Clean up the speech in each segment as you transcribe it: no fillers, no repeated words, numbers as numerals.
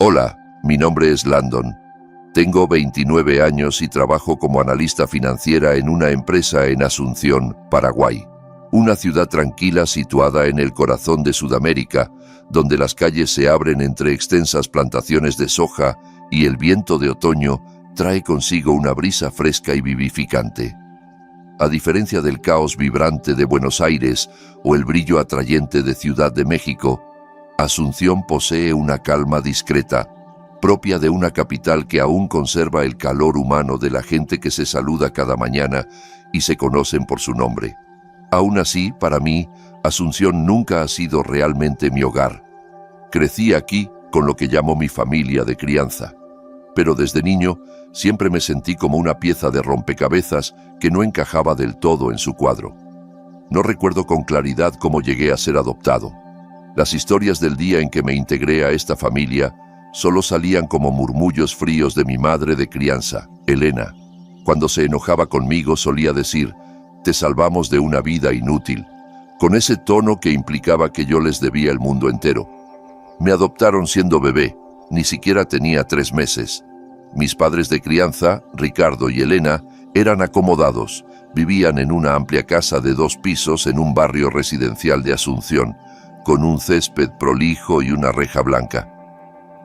Hola, mi nombre es Landon. Tengo 29 años y trabajo como analista financiera en una empresa en Asunción, Paraguay. Una ciudad tranquila situada en el corazón de Sudamérica, donde las calles se abren entre extensas plantaciones de soja y el viento de otoño trae consigo una brisa fresca y vivificante. A diferencia del caos vibrante de Buenos Aires o el brillo atrayente de Ciudad de México, Asunción posee una calma discreta, propia de una capital que aún conserva el calor humano de la gente que se saluda cada mañana y se conocen por su nombre. Aún así, para mí, Asunción nunca ha sido realmente mi hogar. Crecí aquí con lo que llamo mi familia de crianza, pero desde niño siempre me sentí como una pieza de rompecabezas que no encajaba del todo en su cuadro. No recuerdo con claridad cómo llegué a ser adoptado. Las historias del día en que me integré a esta familia solo salían como murmullos fríos de mi madre de crianza, Elena. Cuando se enojaba conmigo solía decir: «Te salvamos de una vida inútil», con ese tono que implicaba que yo les debía el mundo entero. Me adoptaron siendo bebé, ni siquiera tenía 3 meses. Mis padres de crianza, Ricardo y Elena, eran acomodados. Vivían en una amplia casa de 2 pisos en un barrio residencial de Asunción, con un césped prolijo y una reja blanca.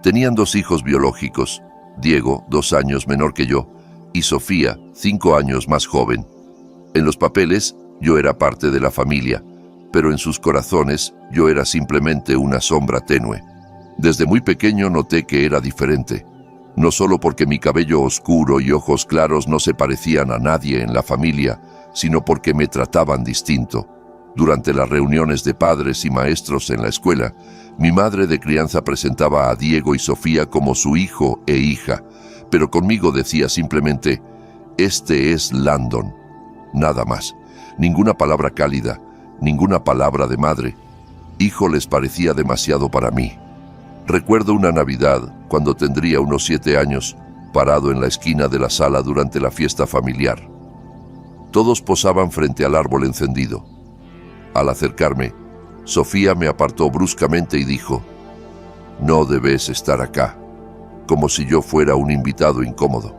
Tenían 2 hijos biológicos, Diego, 2 años menor que yo, y Sofía, 5 años más joven. En los papeles, yo era parte de la familia, pero en sus corazones, yo era simplemente una sombra tenue. Desde muy pequeño noté que era diferente, no solo porque mi cabello oscuro y ojos claros no se parecían a nadie en la familia, sino porque me trataban distinto. Durante las reuniones de padres y maestros en la escuela, mi madre de crianza presentaba a Diego y Sofía como su hijo e hija, pero conmigo decía simplemente: «Este es Landon». Nada más, ninguna palabra cálida, ninguna palabra de madre. Hijo les parecía demasiado para mí. Recuerdo una Navidad, cuando tendría unos 7 años, parado en la esquina de la sala durante la fiesta familiar. Todos posaban frente al árbol encendido. Al acercarme, Sofía me apartó bruscamente y dijo: «No debes estar acá», como si yo fuera un invitado incómodo.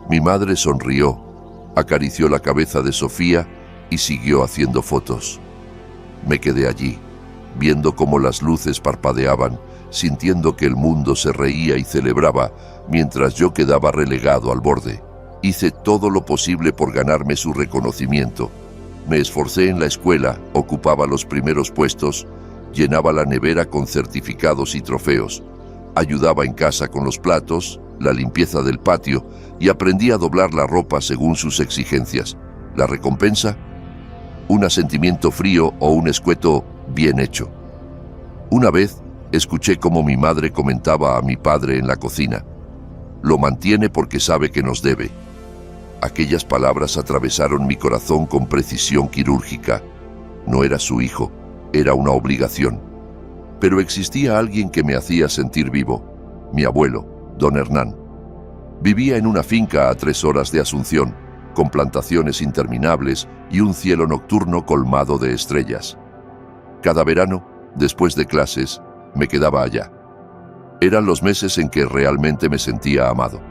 Mi madre sonrió, acarició la cabeza de Sofía y siguió haciendo fotos. Me quedé allí, viendo cómo las luces parpadeaban, sintiendo que el mundo se reía y celebraba, mientras yo quedaba relegado al borde. Hice todo lo posible por ganarme su reconocimiento. Me esforcé en la escuela, ocupaba los primeros puestos, llenaba la nevera con certificados y trofeos, ayudaba en casa con los platos, la limpieza del patio y aprendí a doblar la ropa según sus exigencias. ¿La recompensa? Un asentimiento frío o un escueto bien hecho. Una vez escuché cómo mi madre comentaba a mi padre en la cocina: «Lo mantiene porque sabe que nos debe». Aquellas palabras atravesaron mi corazón con precisión quirúrgica. No era su hijo, era una obligación. Pero existía alguien que me hacía sentir vivo: mi abuelo, don Hernán. Vivía en una finca a 3 horas de Asunción, con plantaciones interminables y un cielo nocturno colmado de estrellas. Cada verano, después de clases, me quedaba allá. Eran los meses en que realmente me sentía amado.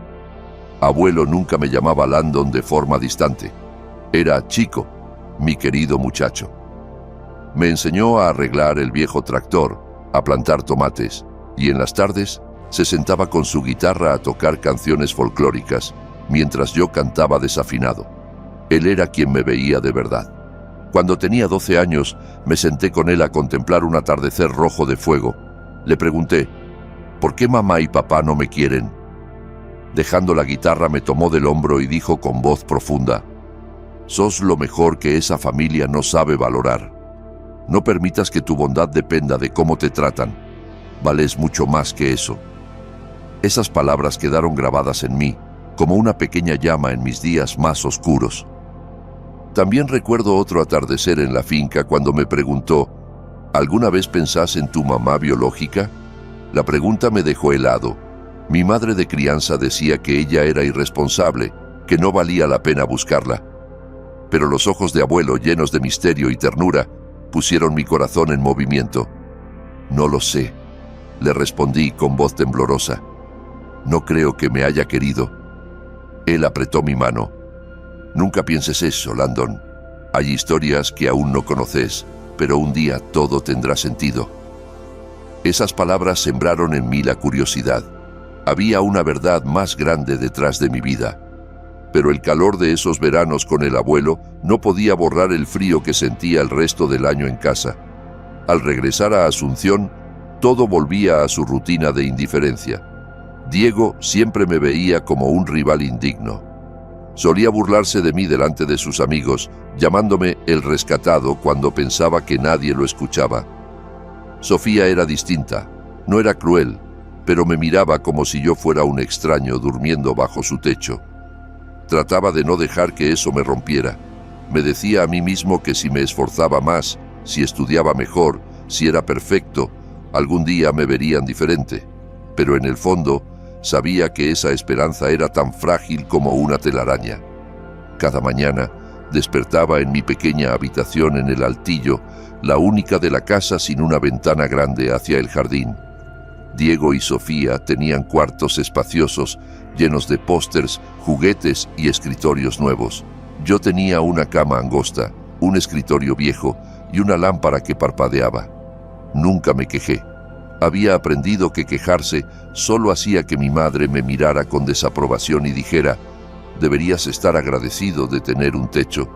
Abuelo nunca me llamaba Landon de forma distante. Era Chico, mi querido muchacho. Me enseñó a arreglar el viejo tractor, a plantar tomates, y en las tardes se sentaba con su guitarra a tocar canciones folclóricas, mientras yo cantaba desafinado. Él era quien me veía de verdad. Cuando tenía 12 años, me senté con él a contemplar un atardecer rojo de fuego. Le pregunté: «¿Por qué mamá y papá no me quieren?». Dejando la guitarra, me tomó del hombro y dijo con voz profunda: «Sos lo mejor que esa familia no sabe valorar. No permitas que tu bondad dependa de cómo te tratan. Vales mucho más que eso». Esas palabras quedaron grabadas en mí, como una pequeña llama en mis días más oscuros. También recuerdo otro atardecer en la finca cuando me preguntó: «¿Alguna vez pensás en tu mamá biológica?». La pregunta me dejó helado. Mi madre de crianza decía que ella era irresponsable, que no valía la pena buscarla. Pero los ojos de abuelo, llenos de misterio y ternura, pusieron mi corazón en movimiento. «No lo sé. le respondí con voz temblorosa. No creo que me haya querido. Él apretó mi mano. Nunca pienses eso, Landon. Hay historias que aún no conoces, pero un día todo tendrá sentido. Esas palabras sembraron en mí la curiosidad. Había una verdad más grande detrás de mi vida. Pero el calor de esos veranos con el abuelo no podía borrar el frío que sentía el resto del año en casa. Al regresar a Asunción, todo volvía a su rutina de indiferencia. Diego siempre me veía como un rival indigno. Solía burlarse de mí delante de sus amigos, llamándome el rescatado cuando pensaba que nadie lo escuchaba. Sofía era distinta, no era cruel, pero me miraba como si yo fuera un extraño durmiendo bajo su techo. Trataba de no dejar que eso me rompiera. Me decía a mí mismo que si me esforzaba más, si estudiaba mejor, si era perfecto, algún día me verían diferente. Pero en el fondo, sabía que esa esperanza era tan frágil como una telaraña. Cada mañana despertaba en mi pequeña habitación en el altillo, la única de la casa sin una ventana grande hacia el jardín. Diego y Sofía tenían cuartos espaciosos, llenos de pósters, juguetes y escritorios nuevos. Yo tenía una cama angosta, un escritorio viejo y una lámpara que parpadeaba. Nunca me quejé. Había aprendido que quejarse solo hacía que mi madre me mirara con desaprobación y dijera: deberías estar agradecido de tener un techo.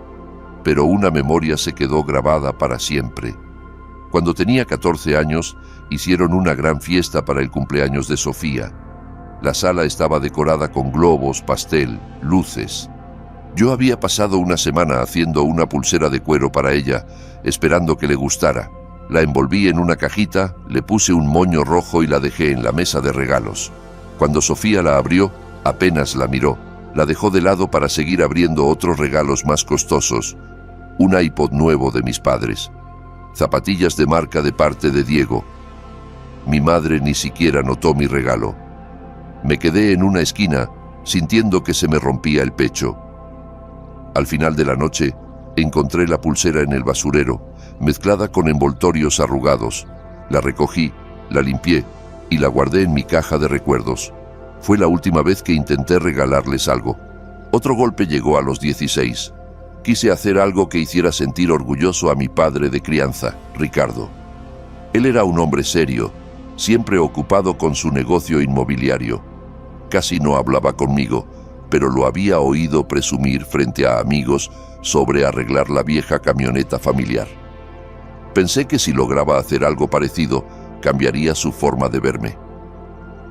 Pero una memoria se quedó grabada para siempre. Cuando tenía 14 años, hicieron una gran fiesta para el cumpleaños de Sofía. La sala estaba decorada con globos, pastel, luces. Yo había pasado una semana haciendo una pulsera de cuero para ella, esperando que le gustara. La envolví en una cajita, le puse un moño rojo y la dejé en la mesa de regalos. Cuando Sofía la abrió, apenas la miró. La dejó de lado para seguir abriendo otros regalos más costosos. Un iPod nuevo de mis padres. Zapatillas de marca de parte de Diego. Mi madre ni siquiera notó mi regalo. Me quedé en una esquina, sintiendo que se me rompía el pecho. Al final de la noche, encontré la pulsera en el basurero, mezclada con envoltorios arrugados. La recogí, la limpié y la guardé en mi caja de recuerdos. Fue la última vez que intenté regalarles algo. Otro golpe llegó a los 16. Quise hacer algo que hiciera sentir orgulloso a mi padre de crianza, Ricardo. Él era un hombre serio, siempre ocupado con su negocio inmobiliario. Casi no hablaba conmigo, pero lo había oído presumir frente a amigos sobre arreglar la vieja camioneta familiar. Pensé que si lograba hacer algo parecido, cambiaría su forma de verme.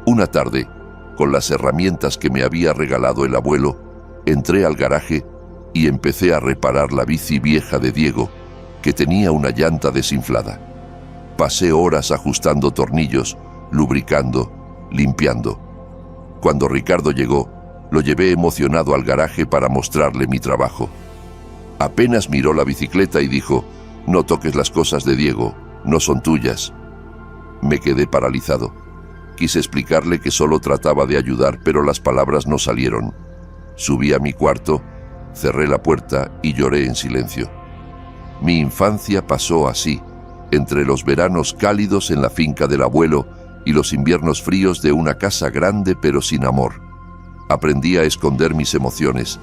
Una tarde, con las herramientas que me había regalado el abuelo, entré al garaje y empecé a reparar la bici vieja de Diego, que tenía una llanta desinflada. Pasé horas ajustando tornillos, lubricando, limpiando. Cuando Ricardo llegó, lo llevé emocionado al garaje para mostrarle mi trabajo. Apenas miró la bicicleta y dijo: «No toques las cosas de Diego, no son tuyas». Me quedé paralizado. Quise explicarle que solo trataba de ayudar, pero las palabras no salieron. Subí a mi cuarto, cerré la puerta y lloré en silencio. Mi infancia pasó así, entre los veranos cálidos en la finca del abuelo y los inviernos fríos de una casa grande pero sin amor. Aprendí a esconder mis emociones,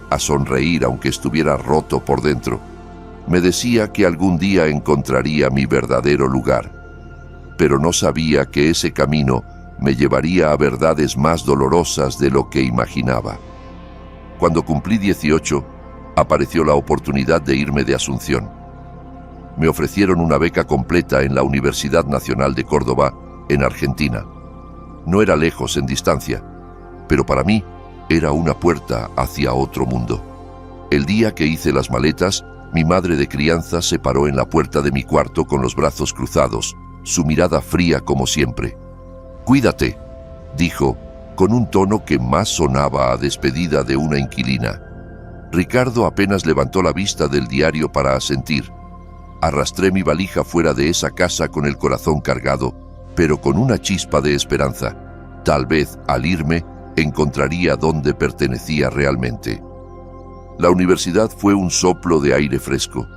a sonreír aunque estuviera roto por dentro. Me decía que algún día encontraría mi verdadero lugar, pero no sabía que ese camino me llevaría a verdades más dolorosas de lo que imaginaba. Cuando cumplí 18, apareció la oportunidad de irme de Asunción. Me ofrecieron una beca completa en la Universidad Nacional de Córdoba, en Argentina. No era lejos en distancia, pero para mí era una puerta hacia otro mundo. El día que hice las maletas, mi madre de crianza se paró en la puerta de mi cuarto con los brazos cruzados, su mirada fría como siempre. «Cuídate», dijo, con un tono que más sonaba a despedida de una inquilina. Ricardo apenas levantó la vista del diario para asentir. Arrastré mi valija fuera de esa casa con el corazón cargado, pero con una chispa de esperanza. Tal vez, al irme, encontraría dónde pertenecía realmente. La universidad fue un soplo de aire fresco.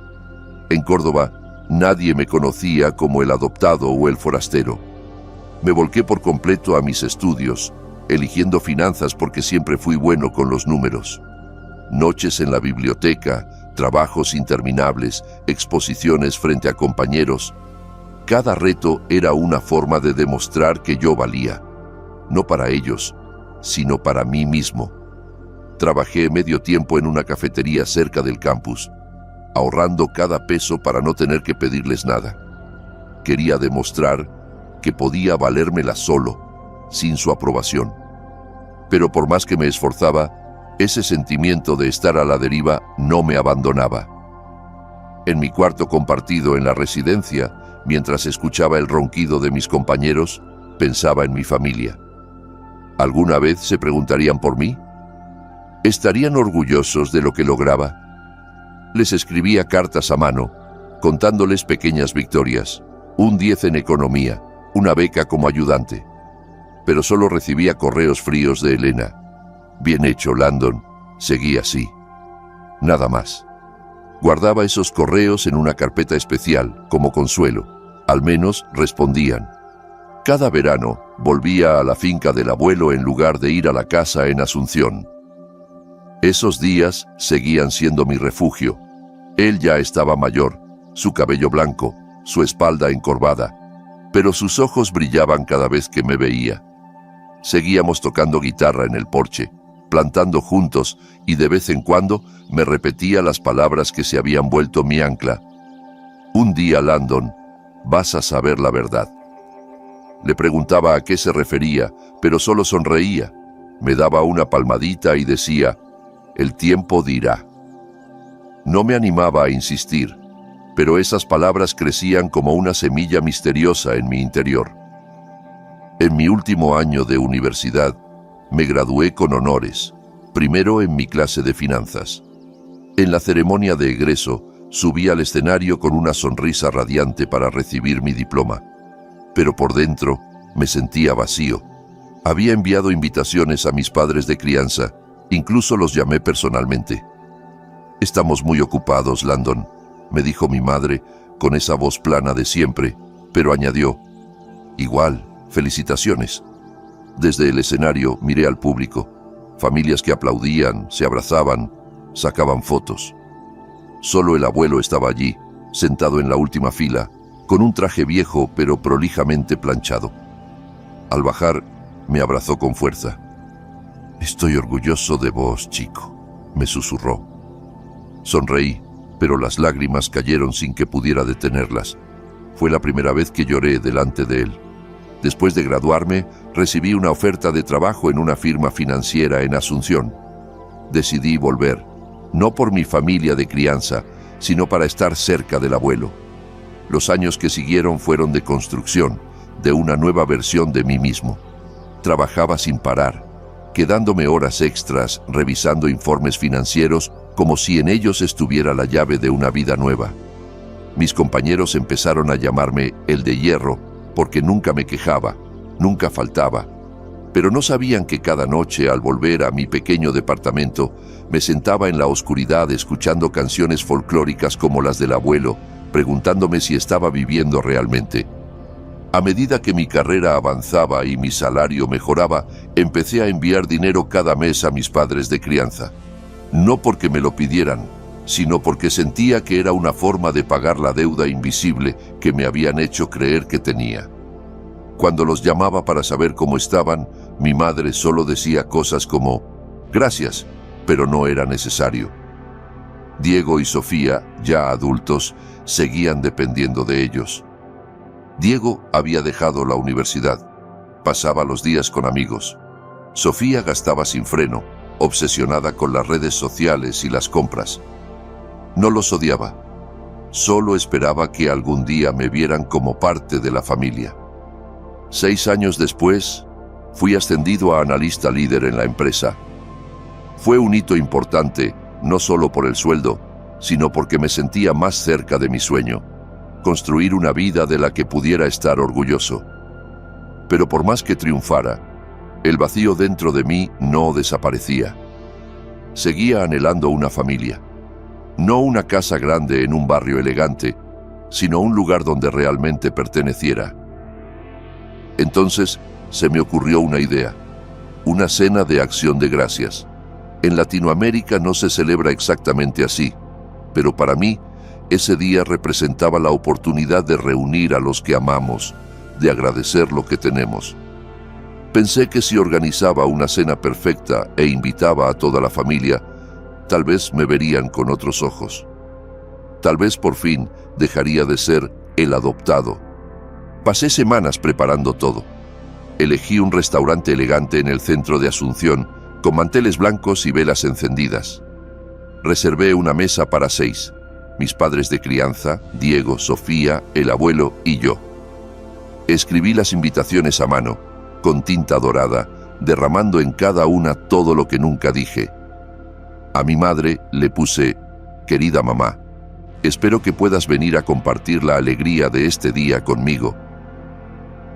En Córdoba, nadie me conocía como el adoptado o el forastero. Me volqué por completo a mis estudios, eligiendo finanzas porque siempre fui bueno con los números. Noches en la biblioteca, trabajos interminables, exposiciones frente a compañeros. Cada reto era una forma de demostrar que yo valía, no para ellos, sino para mí mismo. Trabajé medio tiempo en una cafetería cerca del campus, ahorrando cada peso para no tener que pedirles nada. Quería demostrar que podía valérmela solo, sin su aprobación. Pero por más que me esforzaba, ese sentimiento de estar a la deriva no me abandonaba. En mi cuarto compartido en la residencia, mientras escuchaba el ronquido de mis compañeros, pensaba en mi familia. ¿Alguna vez se preguntarían por mí? ¿Estarían orgullosos de lo que lograba? Les escribía cartas a mano, contándoles pequeñas victorias, un 10 en economía, una beca como ayudante. Pero solo recibía correos fríos de Elena. Bien hecho, Landon. Seguí así. Nada más. Guardaba esos correos en una carpeta especial, como consuelo. Al menos respondían. Cada verano volvía a la finca del abuelo en lugar de ir a la casa en Asunción. Esos días seguían siendo mi refugio. Él ya estaba mayor, su cabello blanco, su espalda encorvada, pero sus ojos brillaban cada vez que me veía. Seguíamos tocando guitarra en el porche, plantando juntos, y de vez en cuando me repetía las palabras que se habían vuelto mi ancla. Un día, Landon, vas a saber la verdad. Le preguntaba a qué se refería, pero solo sonreía. Me daba una palmadita y decía, el tiempo dirá. No me animaba a insistir, pero esas palabras crecían como una semilla misteriosa en mi interior. En mi último año de universidad, me gradué con honores, primero en mi clase de finanzas. En la ceremonia de egreso, subí al escenario con una sonrisa radiante para recibir mi diploma. Pero por dentro me sentía vacío. Había enviado invitaciones a mis padres de crianza, incluso los llamé personalmente. Estamos muy ocupados, Landon, me dijo mi madre con esa voz plana de siempre, pero añadió, igual, felicitaciones. Desde el escenario miré al público, familias que aplaudían, se abrazaban, sacaban fotos. Solo el abuelo estaba allí, sentado en la última fila, con un traje viejo pero prolijamente planchado. Al bajar, me abrazó con fuerza. Estoy orgulloso de vos, chico, me susurró. Sonreí, pero las lágrimas cayeron sin que pudiera detenerlas. Fue la primera vez que lloré delante de él. Después de graduarme, recibí una oferta de trabajo en una firma financiera en Asunción. Decidí volver, no por mi familia de crianza, sino para estar cerca del abuelo. Los años que siguieron fueron de construcción, de una nueva versión de mí mismo. Trabajaba sin parar, quedándome horas extras revisando informes financieros como si en ellos estuviera la llave de una vida nueva. Mis compañeros empezaron a llamarme el de hierro porque nunca me quejaba, nunca faltaba, pero no sabían que cada noche al volver a mi pequeño departamento me sentaba en la oscuridad escuchando canciones folclóricas como las del abuelo, preguntándome si estaba viviendo realmente. A medida que mi carrera avanzaba y mi salario mejoraba, empecé a enviar dinero cada mes a mis padres de crianza. No porque me lo pidieran, sino porque sentía que era una forma de pagar la deuda invisible que me habían hecho creer que tenía. Cuando los llamaba para saber cómo estaban, mi madre solo decía cosas como, gracias, pero no era necesario. Diego y Sofía, ya adultos, seguían dependiendo de ellos. Diego había dejado la universidad. Pasaba los días con amigos. Sofía gastaba sin freno, obsesionada con las redes sociales y las compras. No los odiaba. Solo esperaba que algún día me vieran como parte de la familia. 6 años después, fui ascendido a analista líder en la empresa. Fue un hito importante, no solo por el sueldo, sino porque me sentía más cerca de mi sueño, construir una vida de la que pudiera estar orgulloso. Pero por más que triunfara, el vacío dentro de mí no desaparecía. Seguía anhelando una familia. No una casa grande en un barrio elegante, sino un lugar donde realmente perteneciera. Entonces se me ocurrió una idea, una cena de acción de gracias. En Latinoamérica no se celebra exactamente así, pero para mí ese día representaba la oportunidad de reunir a los que amamos, de agradecer lo que tenemos. Pensé que si organizaba una cena perfecta e invitaba a toda la familia, tal vez me verían con otros ojos. Tal vez por fin dejaría de ser el adoptado. Pasé semanas preparando todo. Elegí un restaurante elegante en el centro de Asunción, con manteles blancos y velas encendidas. Reservé una mesa para 6, mis padres de crianza, Diego, Sofía, el abuelo y yo. Escribí las invitaciones a mano, con tinta dorada, derramando en cada una todo lo que nunca dije. A mi madre le puse: querida mamá, espero que puedas venir a compartir la alegría de este día conmigo.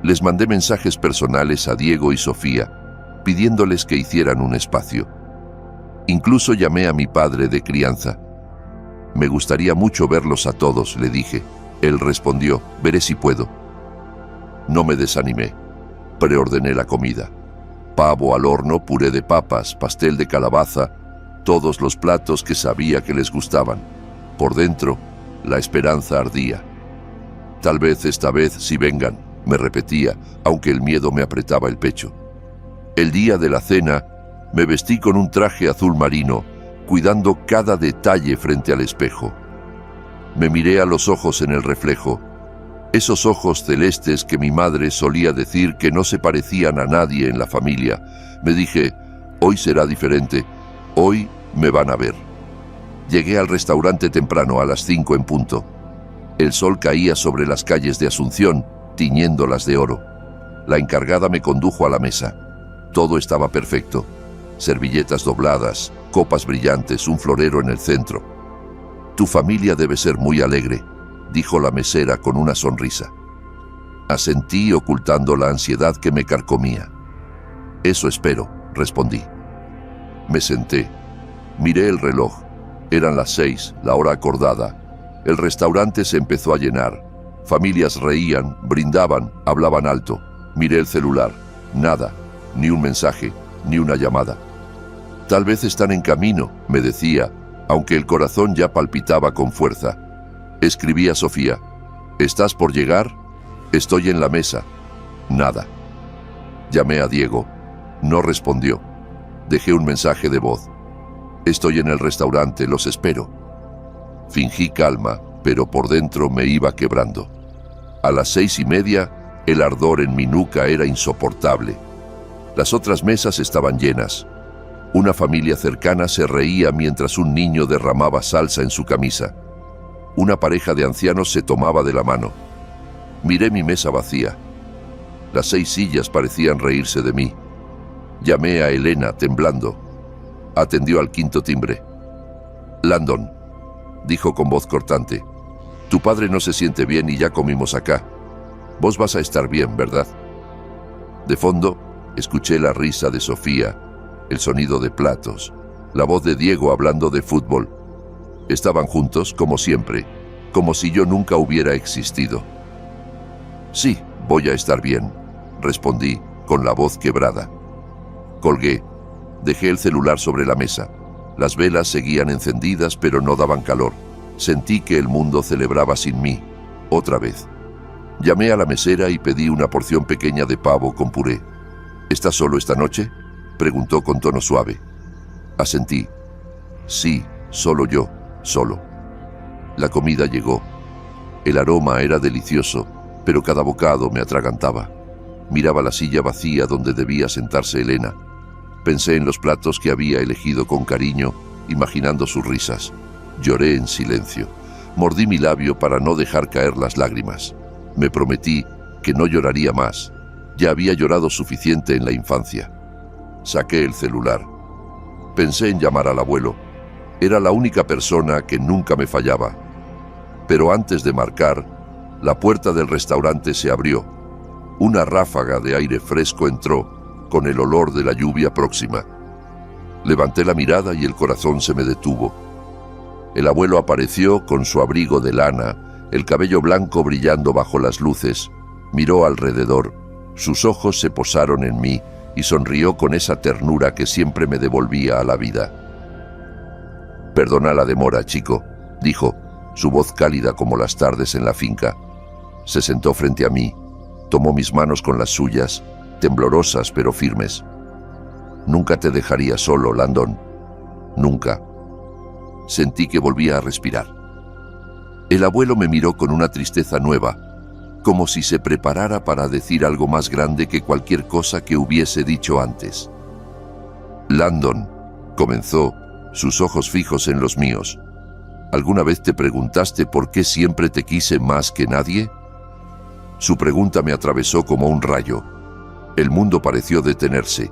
Les mandé mensajes personales a Diego y Sofía, pidiéndoles que hicieran un espacio. Incluso llamé a mi padre de crianza. Me gustaría mucho verlos a todos, le dije. Él respondió: veré si puedo. No me desanimé. Preordené la comida. Pavo al horno, puré de papas, pastel de calabaza, todos los platos que sabía que les gustaban. Por dentro, la esperanza ardía. Tal vez esta vez sí vengan, me repetía, aunque el miedo me apretaba el pecho. El día de la cena, me vestí con un traje azul marino, cuidando cada detalle frente al espejo. Me miré a los ojos en el reflejo, esos ojos celestes que mi madre solía decir que no se parecían a nadie en la familia. Me dije: hoy será diferente, hoy me van a ver. Llegué al restaurante temprano, a las 5 en punto. El sol caía sobre las calles de Asunción, tiñéndolas de oro. La encargada me condujo a la mesa. Todo estaba perfecto. Servilletas dobladas, copas brillantes, un florero en el centro. Tu familia debe ser muy alegre, dijo la mesera con una sonrisa. Asentí, ocultando la ansiedad que me carcomía. Eso espero, respondí. Me senté. Miré el reloj. Eran las 6, la hora acordada. El restaurante se empezó a llenar. Familias reían, brindaban, hablaban alto. Miré el celular. Nada, ni un mensaje, ni una llamada. Tal vez están en camino, me decía, aunque el corazón ya palpitaba con fuerza. Escribí a Sofía: ¿estás por llegar? Estoy en la mesa. Nada. Llamé a Diego. No respondió. Dejé un mensaje de voz: estoy en el restaurante, los espero. Fingí calma, pero por dentro me iba quebrando. A las 6:30, el ardor en mi nuca era insoportable. Las otras mesas estaban llenas. Una familia cercana se reía mientras un niño derramaba salsa en su camisa. Una pareja de ancianos se tomaba de la mano. Miré mi mesa vacía. Las 6 sillas parecían reírse de mí. Llamé a Elena, temblando. Atendió al 5.º timbre. «Landon», dijo con voz cortante, «tu padre no se siente bien y ya comimos acá. Vos vas a estar bien, ¿verdad?» De fondo, escuché la risa de Sofía, el sonido de platos, la voz de Diego hablando de fútbol. Estaban juntos, como siempre, como si yo nunca hubiera existido. «Sí, voy a estar bien», respondí, con la voz quebrada. Colgué. Dejé el celular sobre la mesa. Las velas seguían encendidas, pero no daban calor. Sentí que el mundo celebraba sin mí, otra vez. Llamé a la mesera y pedí una porción pequeña de pavo con puré. «¿Estás solo esta noche?», preguntó con tono suave. Asentí. «Sí, solo yo, solo». La comida llegó. El aroma era delicioso, pero cada bocado me atragantaba. Miraba la silla vacía donde debía sentarse Elena. Pensé en los platos que había elegido con cariño, imaginando sus risas. Lloré en silencio. Mordí mi labio para no dejar caer las lágrimas. Me prometí que no lloraría más. Ya había llorado suficiente en la infancia. Saqué el celular. Pensé en llamar al abuelo. Era la única persona que nunca me fallaba. Pero antes de marcar, la puerta del restaurante se abrió. Una ráfaga de aire fresco entró, con el olor de la lluvia próxima. Levanté la mirada y el corazón se me detuvo. El abuelo apareció con su abrigo de lana, el cabello blanco brillando bajo las luces. Miró alrededor. Sus ojos se posaron en mí y sonrió con esa ternura que siempre me devolvía a la vida. «Perdona la demora, chico», dijo, su voz cálida como las tardes en la finca. Se sentó frente a mí, tomó mis manos con las suyas, temblorosas pero firmes. «Nunca te dejaría solo, Landon. Nunca». Sentí que volvía a respirar. El abuelo me miró con una tristeza nueva, como si se preparara para decir algo más grande que cualquier cosa que hubiese dicho antes. «Landon», comenzó, sus ojos fijos en los míos, «¿alguna vez te preguntaste por qué siempre te quise más que nadie?» Su pregunta me atravesó como un rayo. El mundo pareció detenerse.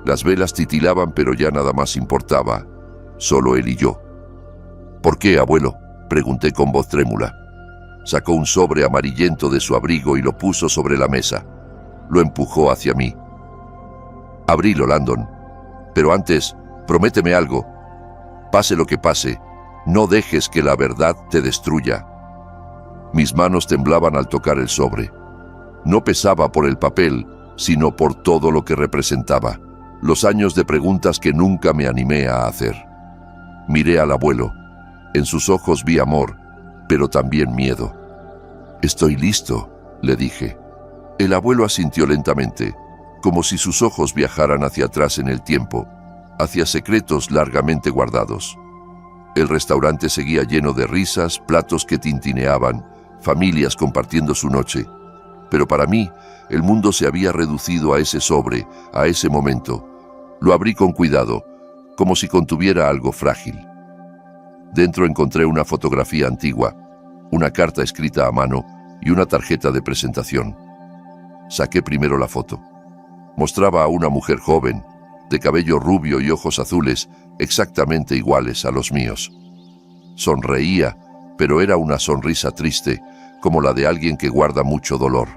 Las velas titilaban, pero ya nada más importaba. Solo él y yo. «¿Por qué, abuelo?», pregunté con voz trémula. Sacó un sobre amarillento de su abrigo y lo puso sobre la mesa. Lo empujó hacia mí. «Abrilo, Landon. Pero antes, prométeme algo. Pase lo que pase, no dejes que la verdad te destruya». Mis manos temblaban al tocar el sobre. No pesaba por el papel, sino por todo lo que representaba. Los años de preguntas que nunca me animé a hacer. Miré al abuelo. En sus ojos vi amor, pero también miedo. «Estoy listo», le dije. El abuelo asintió lentamente, como si sus ojos viajaran hacia atrás en el tiempo, hacia secretos largamente guardados. El restaurante seguía lleno de risas, platos que tintineaban, familias compartiendo su noche. Pero para mí, el mundo se había reducido a ese sobre, a ese momento. Lo abrí con cuidado, como si contuviera algo frágil. Dentro encontré una fotografía antigua, una carta escrita a mano y una tarjeta de presentación. Saqué primero la foto. Mostraba a una mujer joven, de cabello rubio y ojos azules, exactamente iguales a los míos. Sonreía, pero era una sonrisa triste, como la de alguien que guarda mucho dolor.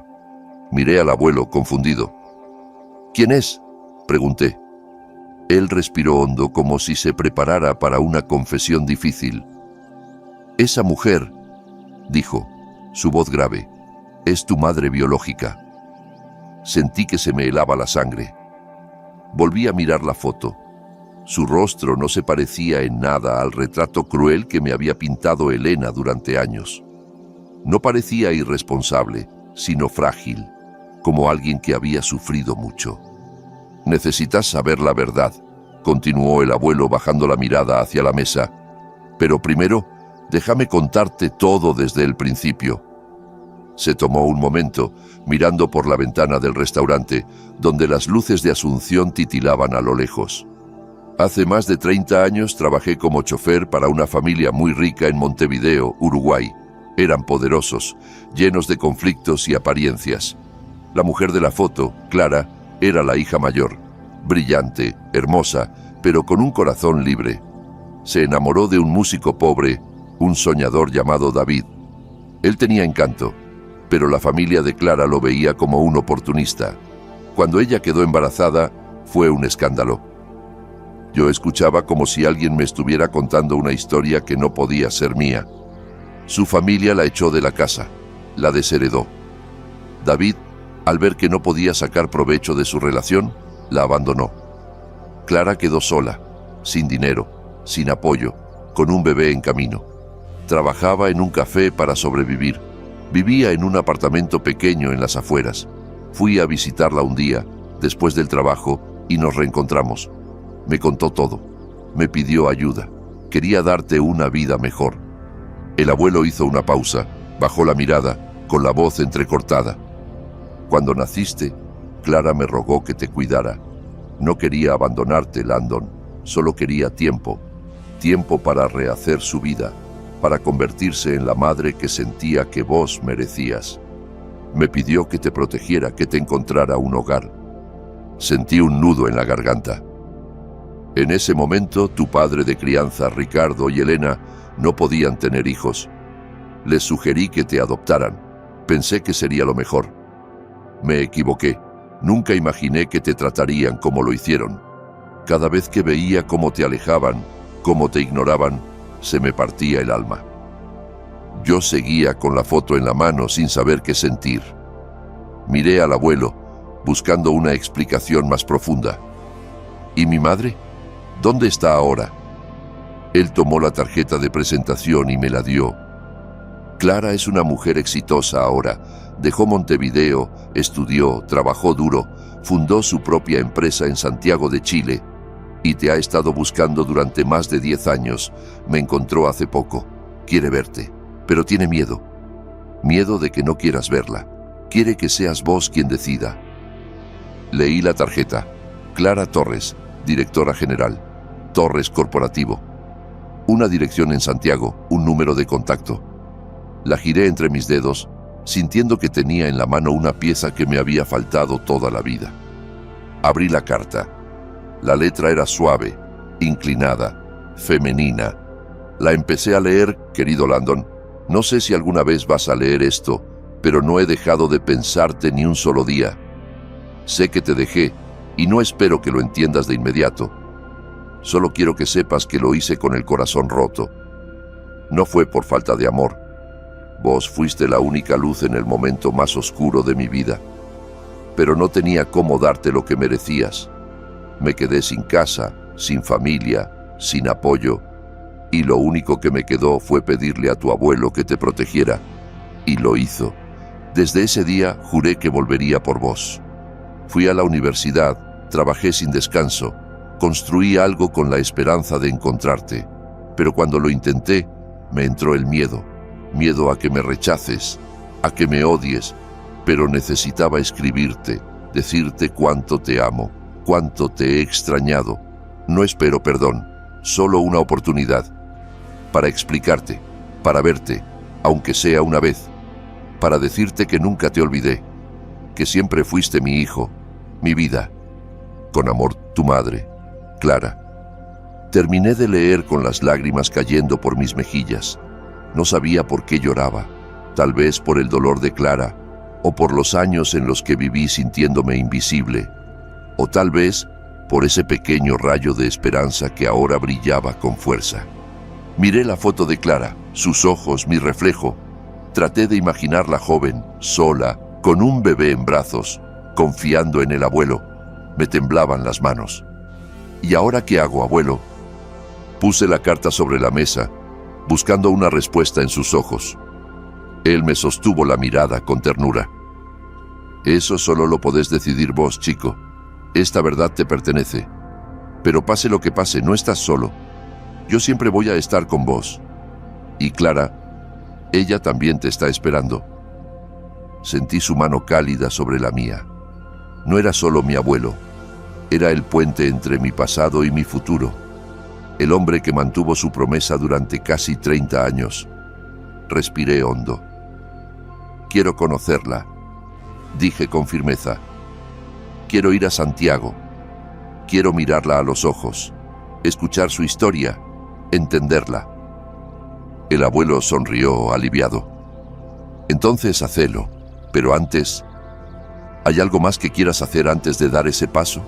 Miré al abuelo, confundido. «¿Quién es?», pregunté. Él respiró hondo, como si se preparara para una confesión difícil. «Esa mujer», dijo, su voz grave, «es tu madre biológica». Sentí que se me helaba la sangre. Volví a mirar la foto. Su rostro no se parecía en nada al retrato cruel que me había pintado Elena durante años. No parecía irresponsable, sino frágil, como alguien que había sufrido mucho. «Necesitas saber la verdad», continuó el abuelo bajando la mirada hacia la mesa. «Pero primero, déjame contarte todo desde el principio». Se tomó un momento, mirando por la ventana del restaurante, donde las luces de Asunción titilaban a lo lejos. «Hace más de 30 años trabajé como chofer para una familia muy rica en Montevideo, Uruguay. Eran poderosos, llenos de conflictos y apariencias. La mujer de la foto, Clara, era la hija mayor, brillante, hermosa, pero con un corazón libre. Se enamoró de un músico pobre, un soñador llamado David. Él tenía encanto, pero la familia de Clara lo veía como un oportunista. Cuando ella quedó embarazada, fue un escándalo. Yo escuchaba como si alguien me estuviera contando una historia que no podía ser mía. Su familia la echó de la casa, la desheredó. David, al ver que no podía sacar provecho de su relación, la abandonó. Clara quedó sola, sin dinero, sin apoyo, con un bebé en camino. Trabajaba en un café para sobrevivir. Vivía en un apartamento pequeño en las afueras. Fui a visitarla un día, después del trabajo, y nos reencontramos. Me contó todo. Me pidió ayuda. Quería darte una vida mejor. El abuelo hizo una pausa, bajó la mirada, con la voz entrecortada. Cuando naciste, Clara me rogó que te cuidara. No quería abandonarte, Landon. Solo quería tiempo. Tiempo para rehacer su vida, para convertirse en la madre que sentía que vos merecías. Me pidió que te protegiera, que te encontrara un hogar. Sentí un nudo en la garganta. En ese momento, tu padre de crianza, Ricardo, y Elena no podían tener hijos. Les sugerí que te adoptaran. Pensé que sería lo mejor. Me equivoqué. Nunca imaginé que te tratarían como lo hicieron. Cada vez que veía cómo te alejaban, cómo te ignoraban, se me partía el alma. Yo seguía con la foto en la mano sin saber qué sentir. Miré al abuelo, buscando una explicación más profunda. ¿Y mi madre? ¿Dónde está ahora? Él tomó la tarjeta de presentación y me la dio. Clara es una mujer exitosa ahora. Dejó Montevideo, estudió, trabajó duro, fundó su propia empresa en Santiago de Chile y te ha estado buscando durante más de 10 años. Me encontró hace poco. Quiere verte, pero tiene miedo. Miedo de que no quieras verla. Quiere que seas vos quien decida. Leí la tarjeta. Clara Torres, directora general. Torres Corporativo. Una dirección en Santiago, un número de contacto. La giré entre mis dedos, sintiendo que tenía en la mano una pieza que me había faltado toda la vida. Abrí la carta. La letra era suave, inclinada, femenina. La empecé a leer, querido Landon. No sé si alguna vez vas a leer esto, pero no he dejado de pensarte ni un solo día. Sé que te dejé, y no espero que lo entiendas de inmediato. Solo quiero que sepas que lo hice con el corazón roto. No fue por falta de amor. Vos fuiste la única luz en el momento más oscuro de mi vida. Pero no tenía cómo darte lo que merecías. Me quedé sin casa, sin familia, sin apoyo, y lo único que me quedó fue pedirle a tu abuelo que te protegiera, y lo hizo. Desde ese día juré que volvería por vos. Fui a la universidad, trabajé sin descanso, construí algo con la esperanza de encontrarte, pero cuando lo intenté, me entró el miedo. Miedo a que me rechaces, a que me odies, pero necesitaba escribirte, decirte cuánto te amo, cuánto te he extrañado. No espero perdón, solo una oportunidad, para explicarte, para verte, aunque sea una vez, para decirte que nunca te olvidé, que siempre fuiste mi hijo, mi vida. Con amor, tu madre, Clara. Terminé de leer con las lágrimas cayendo por mis mejillas. No sabía por qué lloraba, tal vez por el dolor de Clara, o por los años en los que viví sintiéndome invisible, o tal vez por ese pequeño rayo de esperanza que ahora brillaba con fuerza. Miré la foto de Clara, sus ojos, mi reflejo. Traté de imaginarla joven, sola, con un bebé en brazos, confiando en el abuelo. Me temblaban las manos. ¿Y ahora qué hago, abuelo? Puse la carta sobre la mesa, buscando una respuesta en sus ojos. Él me sostuvo la mirada con ternura. Eso solo lo podés decidir vos, chico. Esta verdad te pertenece. Pero pase lo que pase, no estás solo. Yo siempre voy a estar con vos. Y Clara, ella también te está esperando. Sentí su mano cálida sobre la mía. No era solo mi abuelo, era el puente entre mi pasado y mi futuro. El hombre que mantuvo su promesa durante casi 30 años. Respiré hondo. Quiero conocerla, dije con firmeza. Quiero ir a Santiago. Quiero mirarla a los ojos, escuchar su historia, entenderla. El abuelo sonrió aliviado. Entonces hacelo, pero antes, ¿hay algo más que quieras hacer antes de dar ese paso?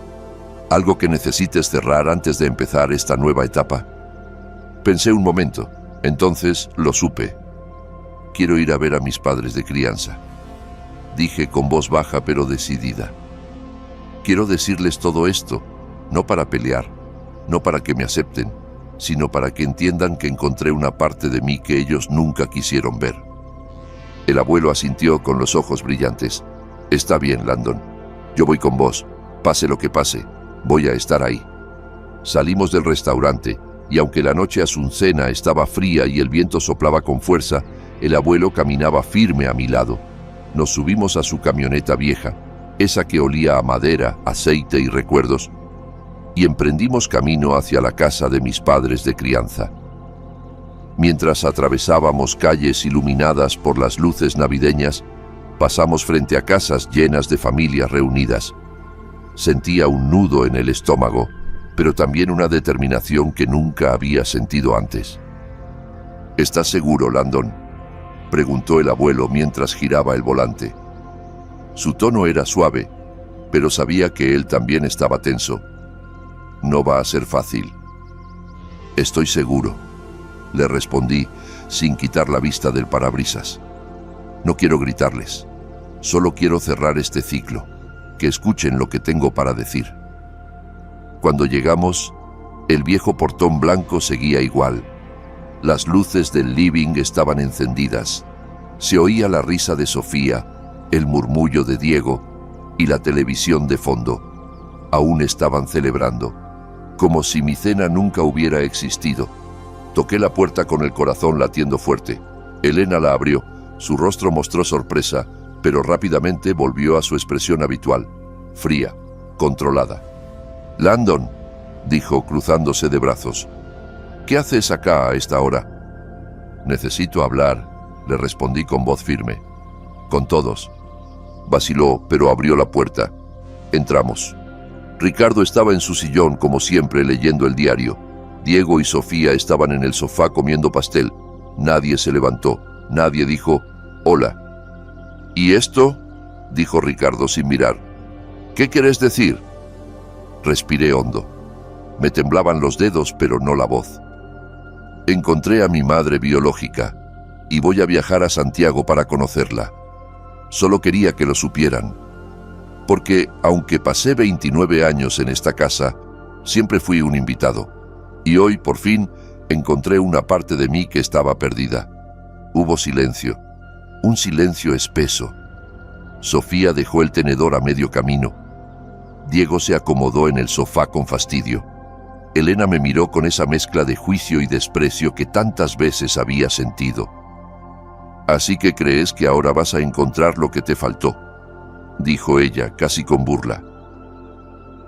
¿Algo que necesites cerrar antes de empezar esta nueva etapa? Pensé un momento, entonces lo supe. Quiero ir a ver a mis padres de crianza. Dije con voz baja pero decidida. Quiero decirles todo esto, no para pelear, no para que me acepten, sino para que entiendan que encontré una parte de mí que ellos nunca quisieron ver. El abuelo asintió con los ojos brillantes. Está bien, Landon. Yo voy con vos. Pase lo que pase, voy a estar ahí. Salimos del restaurante, y aunque la noche azucena estaba fría y el viento soplaba con fuerza, el abuelo caminaba firme a mi lado. Nos subimos a su camioneta vieja, esa que olía a madera, aceite y recuerdos, y emprendimos camino hacia la casa de mis padres de crianza. Mientras atravesábamos calles iluminadas por las luces navideñas, pasamos frente a casas llenas de familias reunidas. Sentía un nudo en el estómago, pero también una determinación que nunca había sentido antes. ¿Estás seguro, Landon?, preguntó el abuelo mientras giraba el volante. Su tono era suave, pero sabía que él también estaba tenso. No va a ser fácil. Estoy seguro, le respondí sin quitar la vista del parabrisas. No quiero gritarles, solo quiero cerrar este ciclo. que escuchen lo que tengo para decir. Cuando llegamos, el viejo portón blanco seguía igual. Las luces del living estaban encendidas. Se oía la risa de Sofía, el murmullo de Diego y la televisión de fondo. Aún estaban celebrando, como si mi cena nunca hubiera existido. Toqué la puerta con el corazón latiendo fuerte. Elena la abrió. Su rostro mostró sorpresa, pero rápidamente volvió a su expresión habitual, fría, controlada. «Landon», dijo cruzándose de brazos. «¿Qué haces acá a esta hora?» «Necesito hablar», le respondí con voz firme. «Con todos». Vaciló, pero abrió la puerta. Entramos. Ricardo estaba en su sillón, como siempre, leyendo el diario. Diego y Sofía estaban en el sofá comiendo pastel. Nadie se levantó. Nadie dijo «Hola». «¿Y esto?», dijo Ricardo sin mirar. «¿Qué quieres decir?». Respiré hondo. Me temblaban los dedos, pero no la voz. Encontré a mi madre biológica y voy a viajar a Santiago para conocerla. Solo quería que lo supieran. Porque, aunque pasé 29 años en esta casa, siempre fui un invitado. Y hoy, por fin, encontré una parte de mí que estaba perdida. Hubo silencio. Un silencio espeso. Sofía dejó el tenedor a medio camino. Diego se acomodó en el sofá con fastidio. Elena me miró con esa mezcla de juicio y desprecio que tantas veces había sentido. «Así que crees que ahora vas a encontrar lo que te faltó», dijo ella, casi con burla.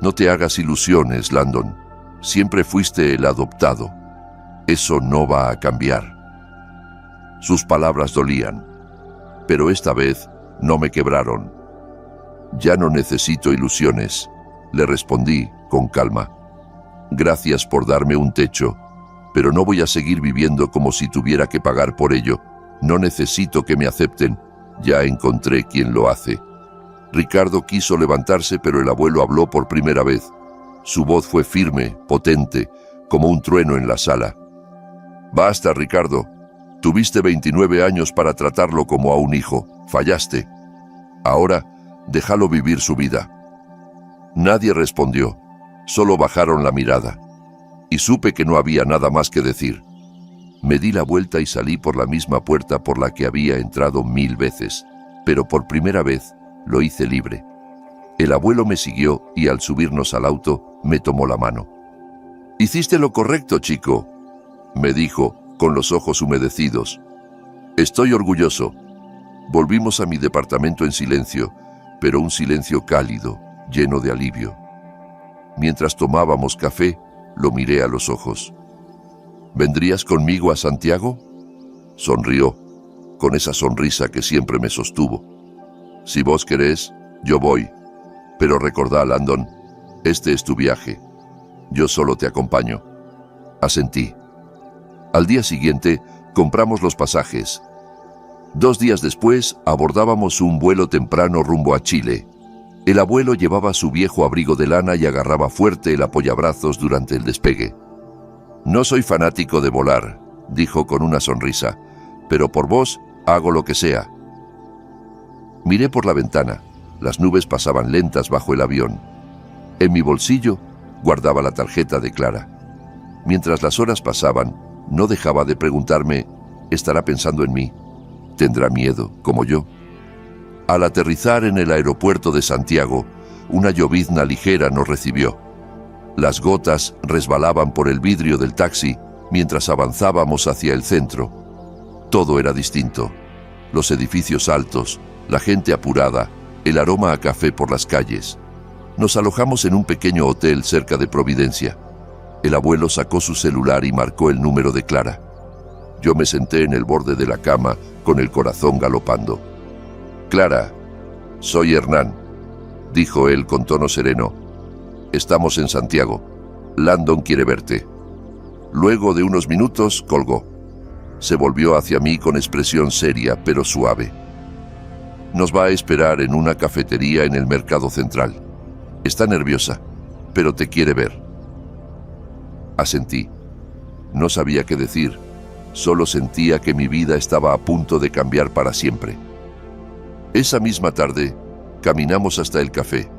«No te hagas ilusiones, Landon. Siempre fuiste el adoptado. Eso no va a cambiar». Sus palabras dolían, pero esta vez no me quebraron. «Ya no necesito ilusiones», le respondí con calma. «Gracias por darme un techo, pero no voy a seguir viviendo como si tuviera que pagar por ello. No necesito que me acepten. Ya encontré quien lo hace». Ricardo quiso levantarse, pero el abuelo habló por primera vez. Su voz fue firme, potente, como un trueno en la sala. «Basta, Ricardo. Tuviste 29 años para tratarlo como a un hijo. Fallaste. Ahora, déjalo vivir su vida». Nadie respondió. Solo bajaron la mirada. Y supe que no había nada más que decir. Me di la vuelta y salí por la misma puerta por la que había entrado 1000 veces, pero por primera vez lo hice libre. El abuelo me siguió y al subirnos al auto me tomó la mano. «Hiciste lo correcto, chico», me dijo, con los ojos humedecidos. «Estoy orgulloso». Volvimos a mi departamento en silencio, pero un silencio cálido, lleno de alivio. Mientras tomábamos café, lo miré a los ojos. «¿Vendrías conmigo a Santiago?». Sonrió, con esa sonrisa que siempre me sostuvo. «Si vos querés, yo voy. Pero recordá, Landon, este es tu viaje. Yo solo te acompaño». Asentí. Al día siguiente, compramos los pasajes. 2 días después, abordábamos un vuelo temprano rumbo a Chile. El abuelo llevaba su viejo abrigo de lana y agarraba fuerte el apoyabrazos durante el despegue. «No soy fanático de volar», dijo con una sonrisa, «pero por vos hago lo que sea». Miré por la ventana. Las nubes pasaban lentas bajo el avión. En mi bolsillo guardaba la tarjeta de Clara. Mientras las horas pasaban, no dejaba de preguntarme, ¿estará pensando en mí? ¿Tendrá miedo, como yo? Al aterrizar en el aeropuerto de Santiago, una llovizna ligera nos recibió. Las gotas resbalaban por el vidrio del taxi mientras avanzábamos hacia el centro. Todo era distinto. Los edificios altos, la gente apurada, el aroma a café por las calles. Nos alojamos en un pequeño hotel cerca de Providencia. El abuelo sacó su celular y marcó el número de Clara. Yo me senté en el borde de la cama con el corazón galopando. «Clara, soy Hernán», dijo él con tono sereno. «Estamos en Santiago. Landon quiere verte». Luego de unos minutos colgó. Se volvió hacia mí con expresión seria pero suave. «Nos va a esperar en una cafetería en el Mercado Central. Está nerviosa, pero te quiere ver». Asentí. No sabía qué decir. Solo sentía que mi vida estaba a punto de cambiar para siempre. Esa misma tarde, caminamos hasta el café.